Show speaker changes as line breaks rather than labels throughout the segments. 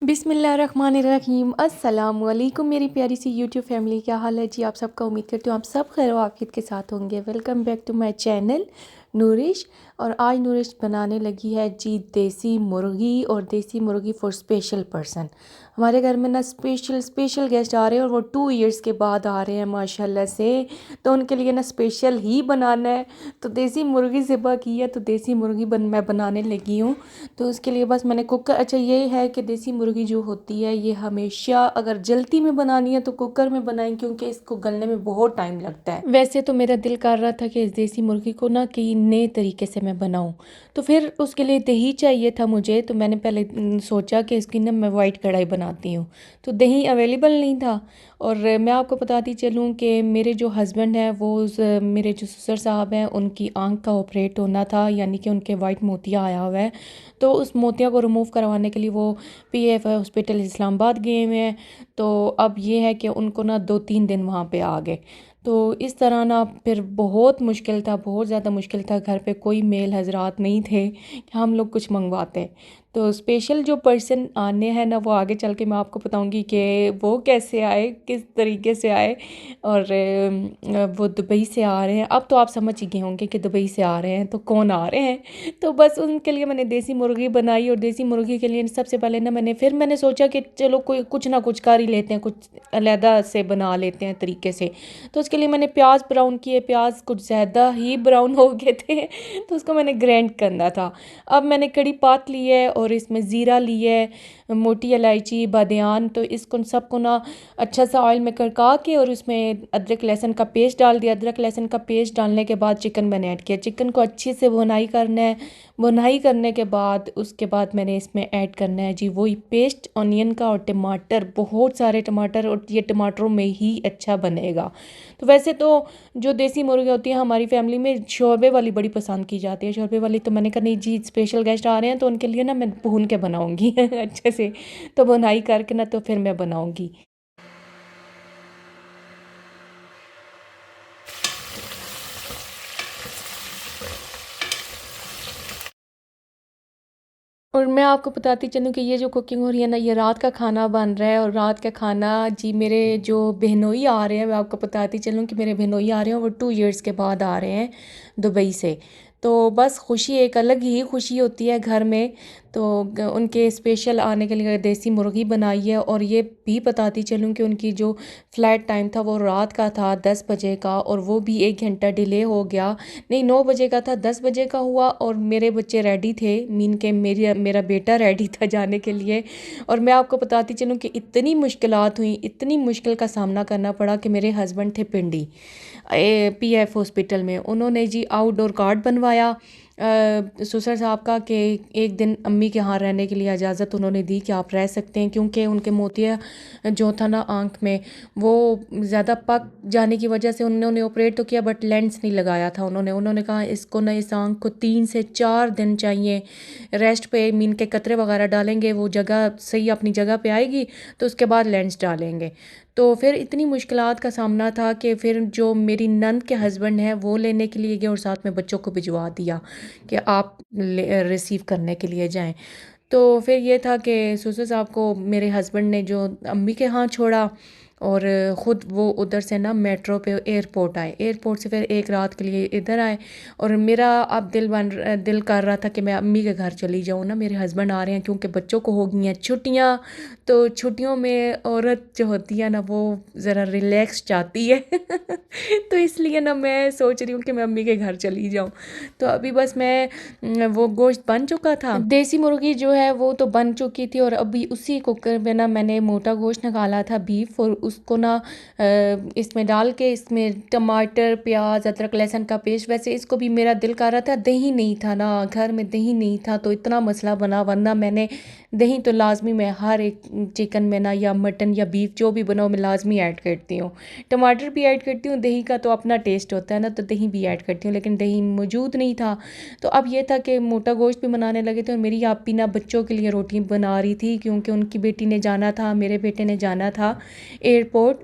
बिस्मिल्लाहिर्रहमानिर्रहीम अस्सलाम वालेकुम मेरी प्यारी सी यूट्यूब फैमिली। क्या हाल है जी आप सबका। उम्मीद करती हूँ आप सब खैर वाफियत के साथ होंगे। Welcome back to my channel nourish. और आज नूरिश बनाने लगी है जी देसी मुर्गी, और देसी मुर्गी फॉर स्पेशल पर्सन। हमारे घर में ना स्पेशल गेस्ट आ रहे हैं और वो 2 इयर्स के बाद आ रहे हैं माशाल्लाह से, तो उनके लिए ना स्पेशल ही बनाना है। तो देसी मुर्गी ज़िबा की है, तो देसी मुर्गी मैं बनाने लगी हूँ। तो उसके लिए बस मैंने कुकर, अच्छा ये है कि देसी मुर्गी जो होती है ये हमेशा अगर जल्दी में बनानी है तो कुकर में बनाएं, क्योंकि इसको गलने में बहुत टाइम लगता है। वैसे तो मेरा दिल कर रहा था कि इस देसी मुर्गी को ना कि नए तरीके से मैं बनाऊं, तो फिर उसके लिए दही चाहिए था मुझे। तो मैंने पहले सोचा कि इसकी ना मैं वाइट कढ़ाई बनाती हूँ, तो दही अवेलेबल नहीं था। और मैं आपको बताती चलूँ कि मेरे जो हस्बैंड हैं वो मेरे जो ससुर साहब हैं उनकी आंख का ऑपरेट होना था, यानी कि उनके वाइट मोतिया आया हुआ है। तो उस मोतिया को रिमूव करवाने के लिए वो पीएफ हॉस्पिटल इस्लामाबाद गए हुए हैं। तो अब ये है कि उनको ना 2-3 दिन वहाँ पे आ गए। तो इस तरह ना फिर बहुत मुश्किल था, बहुत ज़्यादा मुश्किल था। घर पे कोई मेल हजरात नहीं थे कि हम लोग कुछ मंगवाते। तो स्पेशल जो पर्सन आने हैं ना वो आगे चल के मैं आपको बताऊंगी कि वो कैसे आए, किस तरीके से आए। और वो दुबई से आ रहे हैं। अब तो आप समझ ही गए होंगे कि दुबई से आ रहे हैं तो कौन आ रहे हैं। तो बस उनके लिए मैंने देसी मुर्गी बनाई, और देसी मुर्गी के लिए सबसे पहले ना मैंने सोचा कि चलो कोई कुछ ना कुछ कर ही लेते हैं, कुछ अलहदा से बना लेते हैं तरीके से। तो उसके लिए मैंने प्याज ब्राउन किए। प्याज कुछ ज़्यादा ही ब्राउन हो गए थे तो उसको मैंने ग्राइंड करना था। अब मैंने कड़ी पात ली है और इसमें ज़ीरा ली है, मोटी इलायची, बादियान। तो इसको सबको ना अच्छा सा ऑयल में करका के और उसमें अदरक लहसुन का पेस्ट डाल दिया। अदरक लहसुन का पेस्ट डालने के बाद चिकन मैंने ऐड किया। चिकन को अच्छे से भुनाई करना है। भुनाई करने के बाद उसके बाद मैंने इसमें ऐड करना है जी वही पेस्ट ऑनियन का और टमाटर, बहुत सारे टमाटर, और ये टमाटरों में ही अच्छा बनेगा। तो वैसे तो जो देसी मुर्गी होती है हमारी फैमिली में शोरबे वाली बड़ी पसंद की जाती है। शोरबे वाली तो मैंने कहा नहीं जी स्पेशल गेस्ट आ रहे हैं तो उनके लिए ना मैं भून के बनाऊंगी अच्छे से। तो बुनाई करके ना तो फिर मैं बनाऊंगी। और मैं आपको बताती चलूँ कि ये जो कुकिंग हो रही है ना ये रात का खाना बन रहा है। और रात का खाना जी मेरे जो बहनोई आ रहे हैं, मैं आपको बताती चलूँ कि मेरे बहनोई आ रहे हैं, वो 2 इयर्स के बाद आ रहे हैं दुबई से। तो बस खुशी, एक अलग ही खुशी होती है घर में। तो उनके स्पेशल आने के लिए देसी मुर्गी बनाई है। और ये भी बताती चलूँ कि उनकी जो फ़्लाइट टाइम था वो रात का था 10 बजे का, और वो भी 1 घंटा डिले हो गया। नहीं 9 बजे का था, 10 बजे का हुआ। और मेरे बच्चे रेडी थे, मीन के मेरा बेटा रेडी था जाने के लिए। और मैं आपको बताती चलूँ कि इतनी मुश्किलात हुई, इतनी मुश्किल का सामना करना पड़ा कि मेरे हस्बैंड थे पिंडी पीएफ हॉस्पिटल में। उन्होंने जी आउटडोर कार्ड बनवाया ससुर साहब का कि एक दिन अम्मी के यहाँ रहने के लिए इजाज़त उन्होंने दी कि आप रह सकते हैं, क्योंकि उनके मोतिया जो था ना आँख में वो ज़्यादा पक जाने की वजह से उन्होंने ऑपरेट तो किया बट लेंस नहीं लगाया था। उन्होंने कहा इसको ना इस आँख को 3 से 4 दिन चाहिए रेस्ट पे, मीन के कतरे वगैरह डालेंगे वो जगह सही अपनी जगह पे आएगी, तो उसके बाद लेंस डालेंगे। तो फिर इतनी मुश्किलात का सामना था कि फिर जो मेरी नंद के हस्बैंड हैं वो लेने के लिए गए और साथ में बच्चों को भिजवा दिया कि आप रिसीव करने के लिए जाएं। तो फिर ये था कि ससुर साहब को मेरे हस्बैंड ने जो अम्मी के यहाँ छोड़ा, और ख़ुद वो उधर से ना मेट्रो पे एयरपोर्ट आए। एयरपोर्ट से फिर एक रात के लिए इधर आए। और मेरा अब दिल कर रहा था कि मैं अम्मी के घर चली जाऊँ ना, मेरे हस्बैंड आ रहे हैं, क्योंकि बच्चों को हो गई हैं छुट्टियाँ। तो छुट्टियों में औरत जो होती है ना वो ज़रा रिलैक्स चाहती है तो इसलिए ना मैं सोच रही हूँ कि मैं अम्मी के घर चली जाऊँ। तो अभी बस मैं वो गोश्त बन चुका था, देसी मुर्गी जो है वो तो बन चुकी थी। और अभी उसी कुकर में ना मैंने मोटा गोश्त निकाला था बीफ, और उसको ना इसमें डाल के इसमें टमाटर, प्याज, अदरक लहसुन का पेस्ट। वैसे इसको भी मेरा दिल कर रहा था, दही नहीं था ना घर में, दही नहीं था तो इतना मसला बना, वरना मैंने दही तो लाजमी मैं हर एक चिकन में ना या मटन या बीफ जो भी बनाओ मैं लाजमी ऐड करती हूँ। टमाटर भी ऐड करती हूँ, दही का तो अपना टेस्ट होता है ना, तो दही भी ऐड करती हूँ, लेकिन दही मौजूद नहीं था। तो अब ये था कि मोटा गोश्त भी बनाने लगे थे। और मेरी आपी ना बच्चों के लिए रोटी बना रही थी, क्योंकि उनकी बेटी ने जाना था, मेरे बेटे ने जाना था एयरपोर्ट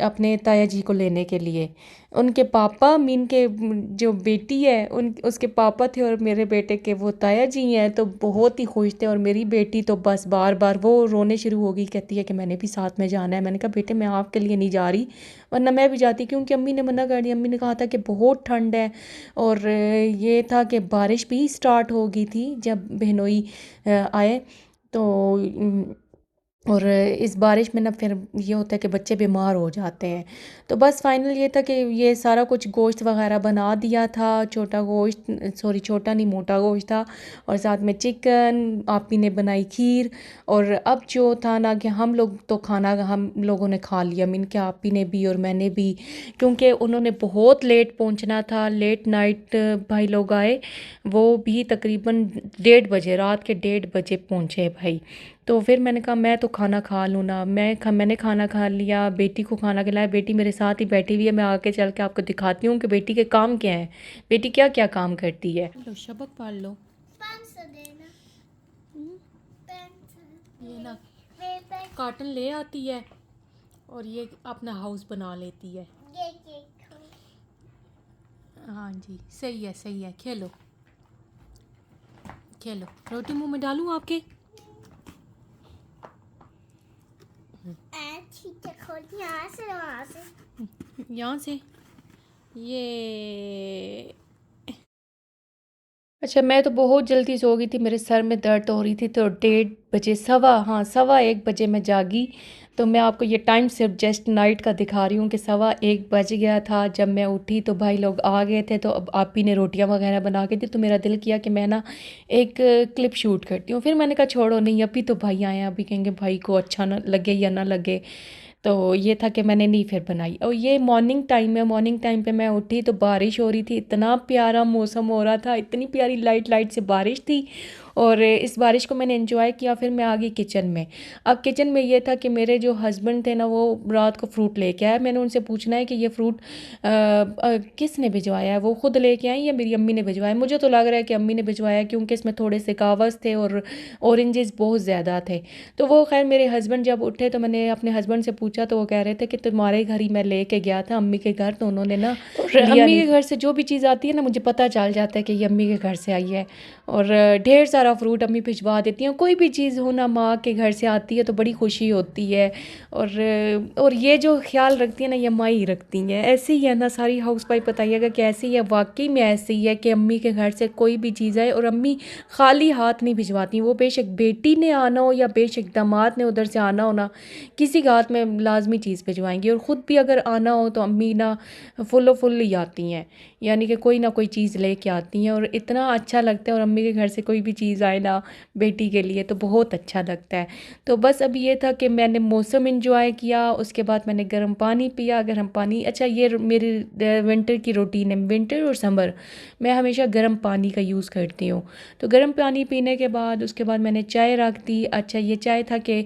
अपने ताया जी को लेने के लिए। उनके पापा मीन के जो बेटी है उन उसके पापा थे और मेरे बेटे के वो ताया जी हैं, तो बहुत ही खुश थे। और मेरी बेटी तो बस बार बार वो रोने शुरू हो गई, कहती है कि मैंने भी साथ में जाना है। मैंने कहा बेटे मैं आपके लिए नहीं जा रही, वरना मैं भी जाती, क्योंकि अम्मी ने मना कर दिया। अम्मी ने कहा था कि बहुत ठंड है, और ये था कि बारिश भी स्टार्ट हो गई थी जब बहनोई आए। तो और इस बारिश में ना फिर ये होता है कि बच्चे बीमार हो जाते हैं। तो बस फाइनल ये था कि ये सारा कुछ गोश्त वगैरह बना दिया था, छोटा गोश्त, सॉरी छोटा नहीं मोटा गोश्त था, और साथ में चिकन, आपी ने बनाई खीर। और अब जो था ना कि हम लोग तो खाना हम लोगों ने खा लिया, मीन के आपी ने भी और मैंने भी, क्योंकि उन्होंने बहुत लेट पहुंचना था। लेट नाइट भाई लोग आए, वो भी तकरीबन 1:30 बजे, रात के 1:30 बजे पहुंचे भाई। तो फिर मैंने कहा मैं तो खाना खा लूँ ना, मैंने खाना खा लिया, बेटी को खाना खिलाया। बेटी मेरे साथ ही बैठी हुई है, मैं आके चल के आपको दिखाती हूँ कि बेटी के काम क्या है, बेटी क्या क्या काम करती है। लो शबक पाल लो,
देना
ये ना कार्टन ले आती है और ये अपना हाउस बना लेती है। हाँ जी सही है, खेलो खेलो। रोटी मुंह में डालूँ आपके? यहाँ से ये अच्छा, मैं तो बहुत जल्दी सो गई थी, मेरे सर में दर्द हो रही थी, तो 1:30 बजे, 1:15 मैं जागी। तो मैं आपको ये टाइम सिर्फ जस्ट नाइट का दिखा रही हूँ कि 1:15 बज गया था जब मैं उठी। तो भाई लोग आ गए थे, तो अब आप ही ने रोटियां वगैरह बना के दी। तो मेरा दिल किया कि मैं ना एक क्लिप शूट करती हूँ। फिर मैंने कहा छोड़ो, नहीं अभी तो भाई आए हैं, अभी कहेंगे भाई को अच्छा ना लगे या ना लगे। तो ये था कि मैंने नहीं फिर बनाई। और ये मॉर्निंग टाइम है, मॉर्निंग टाइम पे मैं उठी तो बारिश हो रही थी, इतना प्यारा मौसम हो रहा था, इतनी प्यारी लाइट लाइट से बारिश थी। और इस बारिश को मैंने एंजॉय किया। फिर मैं आ गई किचन में। अब किचन में ये था कि मेरे जो हस्बैंड थे ना, वो रात को फ्रूट लेके आए। मैंने उनसे पूछना है कि ये फ्रूट किसने भिजवाया है, वो ख़ुद लेके आई या मेरी अम्मी ने भिजवाया। मुझे तो लग रहा है कि अम्मी ने भिजवाया, क्योंकि इसमें थोड़े से कागज़ थे और ऑरेंजेस बहुत ज़्यादा थे। तो वो खैर मेरे हस्बैंड जब उठे तो मैंने अपने हस्बैंड से पूछा, तो वो कह रहे थे कि तुम्हारे घर ही मैं लेके गया था अम्मी के घर, तो उन्होंने ना अम्मी के घर से जो भी चीज़ आती है ना, मुझे पता चल जाता है कि ये अम्मी के घर से आई है। और ढेर सारा फ्रूट अम्मी भिजवा देती हैं। कोई भी चीज़ हो ना माँ के घर से आती है तो बड़ी खुशी होती है। और ये जो ख्याल रखती है ना, ये माँ ही रखती हैं। ऐसे ही है ना, सारी हाउस वाइफ बताइएगा कि ऐसे ही है, वाकई में ऐसे ही है कि अम्मी के घर से कोई भी चीज़ आए और अम्मी खाली हाथ नहीं भिजवाती। वो बेशक बेटी ने आना हो या बेशक दामाद ने उधर से आना हो ना, किसी के हाथ में लाजमी चीज़ भिजवाएंगी। और ख़ुद भी अगर आना हो तो अम्मी ना फुल ही आती हैं, यानी कि कोई ना कोई चीज़ लेके आती हैं। और इतना अच्छा लगता है, और अम्मी के घर से कोई भी चीज़ आए ना बेटी के लिए तो बहुत अच्छा लगता है। तो बस अब ये था कि मैंने मौसम इंजॉय किया, उसके बाद मैंने गर्म पानी पिया। गर्म पानी, अच्छा ये मेरी विंटर की रूटीन है, विंटर और समर मैं हमेशा गर्म पानी का यूज़ करती हूँ। तो गर्म पानी पीने के बाद उसके बाद मैंने चाय रख दी। अच्छा ये चाय था कि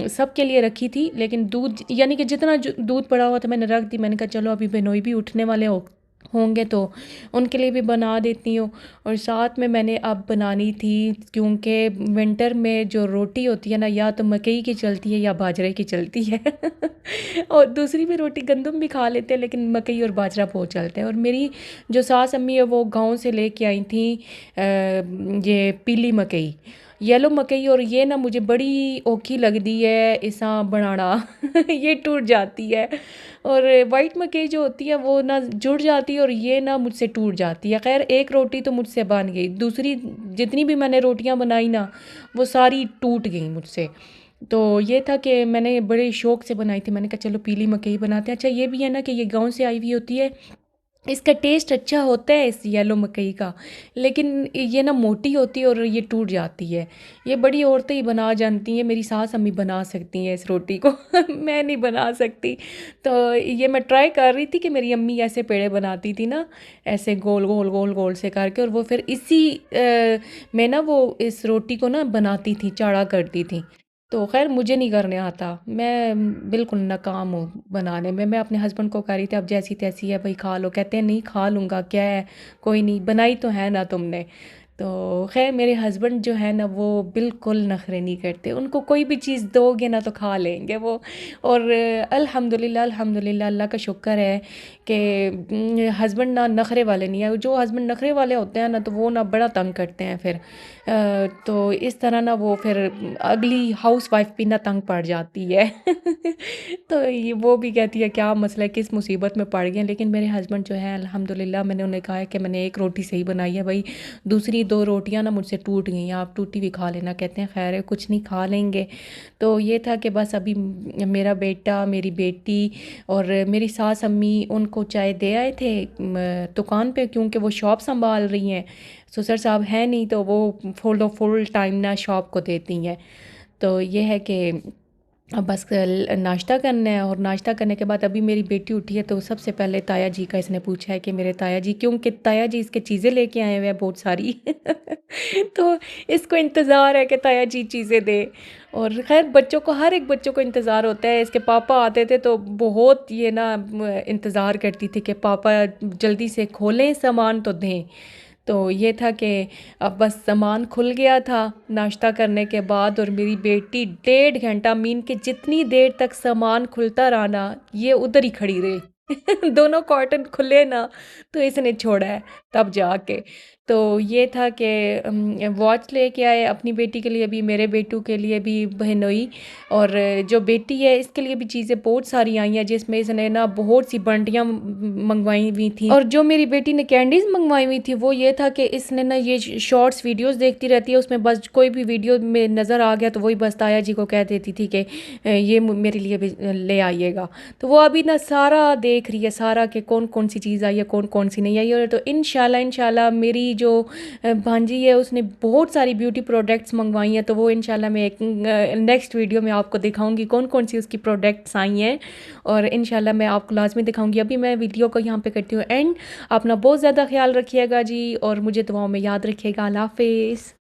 सबके लिए रखी थी, लेकिन दूध यानी कि जितना दूध पड़ा हुआ था मैंने रख दी। मैंने कहा चलो अभी बहनोई भी उठने वाले होंगे तो उनके लिए भी बना देती हूँ। और साथ में मैंने अब बनानी थी, क्योंकि विंटर में जो रोटी होती है ना, या तो मकई की चलती है या बाजरे की चलती है और दूसरी भी रोटी गंदम भी खा लेते हैं, लेकिन मकई और बाजरा बहुत चलते हैं। और मेरी जो सास अम्मी है वो गांव से लेके आई थी ये पीली मकई, येलो मकई। और ये ना मुझे बड़ी औखी लगती है इसा बनाना ये टूट जाती है। और वाइट मकई जो होती है वो ना जुड़ जाती है, और ये ना मुझसे टूट जाती है। खैर एक रोटी तो मुझसे बन गई, दूसरी जितनी भी मैंने रोटियां बनाई ना वो सारी टूट गई मुझसे। तो ये था कि मैंने बड़े शौक़ से बनाई थी। मैंने कहा चलो पीली मकई बनाते हैं। अच्छा ये भी है ना कि ये गांव से आई हुई होती है, इसका टेस्ट अच्छा होता है इस येलो मकई का, लेकिन ये ना मोटी होती है और ये टूट जाती है। ये बड़ी औरतें ही बना जानती हैं, मेरी सास अम्मी बना सकती हैं इस रोटी को मैं नहीं बना सकती। तो ये मैं ट्राई कर रही थी कि मेरी अम्मी ऐसे पेड़े बनाती थी ना, ऐसे गोल गोल गोल गोल से करके, और वो फिर इसी में ना वो इस रोटी को ना बनाती थी, चाड़ा करती थी। तो खैर मुझे नहीं करने आता, मैं बिल्कुल नाकाम हूँ बनाने में। मैं अपने हस्बैंड को कह रही थी अब जैसी तैसी है भाई खा लो, कहते हैं नहीं खा लूँगा क्या है, कोई नहीं, बनाई तो है ना तुमने। तो खैर मेरे हस्बैंड जो है ना वो बिल्कुल नखरे नहीं करते, उनको कोई भी चीज़ दोगे ना तो खा लेंगे वो। और अल्हम्दुलिल्लाह अल्हम्दुलिल्लाह अल्लाह का शुक्र है कि हस्बैंड ना नखरे वाले नहीं है। जो हस्बैंड नखरे वाले होते हैं ना तो वो ना बड़ा तंग करते हैं फिर। तो इस तरह ना वो फिर अगली हाउस वाइफ भी ना तंग पड़ जाती है। तो ये वो भी कहती है क्या मसला है, किस मुसीबत में पड़ गए। लेकिन मेरे हस्बैंड जो है अल्हम्दुलिल्लाह, मैंने उन्हें कहा है कि मैंने एक रोटी सही बनाई है भाई, दूसरी दो रोटियां ना मुझसे टूट गई हैं, आप टूटी हुई खा लेना। कहते हैं खैर है, कुछ नहीं, खा लेंगे। तो ये था कि बस अभी मेरा बेटा, मेरी बेटी और मेरी सास अम्मी उनको चाय दे आए थे दुकान पे, क्योंकि वो शॉप संभाल रही हैं। ससुर साहब हैं नहीं तो वो फुल टाइम ना शॉप को देती हैं। तो ये है कि अब बस नाश्ता करना है, और नाश्ता करने के बाद अभी मेरी बेटी उठी है तो सबसे पहले ताया जी का इसने पूछा है कि मेरे ताया जी, क्योंकि ताया जी इसके चीज़ें लेके आए हुए हैं बहुत सारी। तो इसको इंतज़ार है कि ताया जी चीज़ें दे। और खैर बच्चों को, हर एक बच्चों को इंतज़ार होता है। इसके पापा आते थे तो बहुत ये ना इंतज़ार करती थी कि पापा जल्दी से खोलें सामान तो दें। तो ये था कि अब बस सामान खुल गया था नाश्ता करने के बाद, और मेरी बेटी 1.5 घंटा, मीन के जितनी देर तक सामान खुलता रहा ना ये उधर ही खड़ी रही। दोनों कॉटन खुले ना तो इसने छोड़ा है तब जाके। तो ये था कि वॉच लेके आए अपनी बेटी के लिए भी, मेरे बेटू के लिए भी बहनोई, और जो बेटी है इसके लिए भी चीज़ें बहुत सारी आई हैं, जिसमें इसने ना बहुत सी बंटियाँ मंगवाई हुई थी। और जो मेरी बेटी ने कैंडीज़ मंगवाई हुई थी वो ये था कि इसने ना ये शॉर्ट्स वीडियोस देखती रहती है, उसमें बस कोई भी वीडियो में नज़र आ गया तो वही बस ताया जी को कह देती थी कि ये मेरे लिए भी ले आइएगा। तो वो अभी ना सारा देख रही है, सारा कि कौन कौन सी चीज़ आई है, कौन कौन सी नहीं आई है। तो इंशाल्लाह मेरी जो भांजी है उसने बहुत सारी ब्यूटी प्रोडक्ट्स मंगवाई हैं, तो वो इंशाल्लाह मैं एक नेक्स्ट वीडियो में आपको दिखाऊंगी कौन कौन सी उसकी प्रोडक्ट्स आई हैं, और इंशाल्लाह मैं आपको लाजमी दिखाऊंगी। अभी मैं वीडियो को यहाँ पे करती हूँ एंड। अपना बहुत ज़्यादा ख्याल रखिएगा जी, और मुझे दुआओं में याद रखिएगा। अल्लाह हाफिज़।